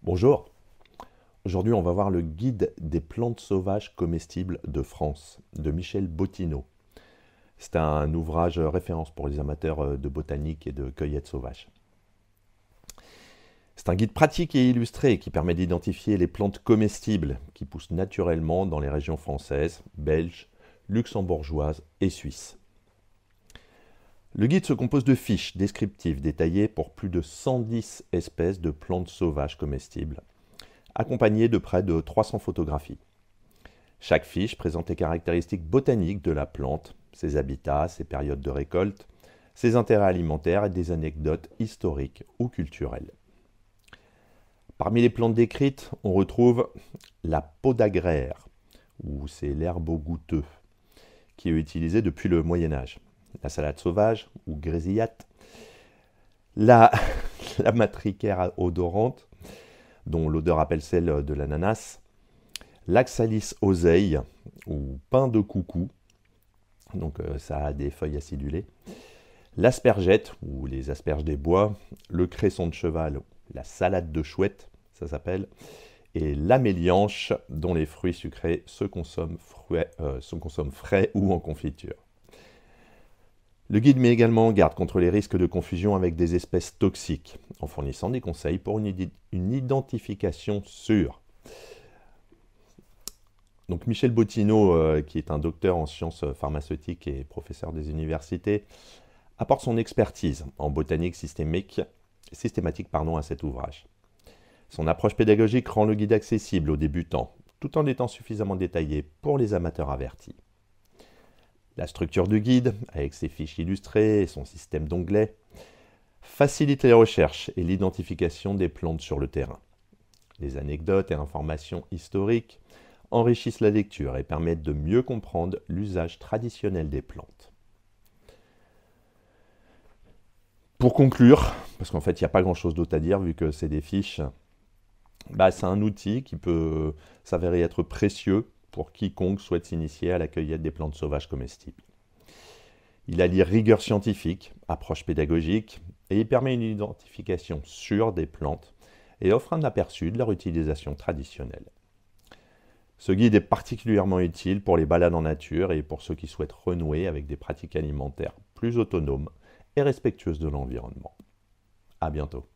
Bonjour, aujourd'hui on va voir le guide des plantes sauvages comestibles de France de Michel Bottineau. C'est un ouvrage référence pour les amateurs de botanique et de cueillette sauvage. C'est un guide pratique et illustré qui permet d'identifier les plantes comestibles qui poussent naturellement dans les régions françaises, belges, luxembourgeoises et suisses. Le guide se compose de fiches descriptives détaillées pour plus de 110 espèces de plantes sauvages comestibles, accompagnées de près de 300 photographies. Chaque fiche présente les caractéristiques botaniques de la plante, ses habitats, ses périodes de récolte, ses intérêts alimentaires et des anecdotes historiques ou culturelles. Parmi les plantes décrites, on retrouve la podagraire, ou c'est l'herbe au goûteux, qui est utilisée depuis le Moyen-Âge. La salade sauvage, ou grésillate, la matricaire odorante, dont l'odeur rappelle celle de l'ananas, l'Axalis oseille, ou pain de coucou, donc ça a des feuilles acidulées, l'aspergette, ou les asperges des bois, le cresson de cheval, la salade de chouette, ça s'appelle, et l'amélianche, dont les fruits sucrés se consomment frais ou en confiture. Le guide met également en garde contre les risques de confusion avec des espèces toxiques, en fournissant des conseils pour une identification sûre. Donc Michel Bottineau, qui est un docteur en sciences pharmaceutiques et professeur des universités, apporte son expertise en botanique systématique à cet ouvrage. Son approche pédagogique rend le guide accessible aux débutants, tout en étant suffisamment détaillé pour les amateurs avertis. La structure du guide, avec ses fiches illustrées et son système d'onglets, facilite les recherches et l'identification des plantes sur le terrain. Les anecdotes et informations historiques enrichissent la lecture et permettent de mieux comprendre l'usage traditionnel des plantes. Pour conclure, parce qu'en fait il n'y a pas grand-chose d'autre à dire vu que c'est des fiches, c'est un outil qui peut s'avérer être précieux pour quiconque souhaite s'initier à la cueillette des plantes sauvages comestibles. Il allie rigueur scientifique, approche pédagogique, et il permet une identification sûre des plantes et offre un aperçu de leur utilisation traditionnelle. Ce guide est particulièrement utile pour les balades en nature et pour ceux qui souhaitent renouer avec des pratiques alimentaires plus autonomes et respectueuses de l'environnement. À bientôt.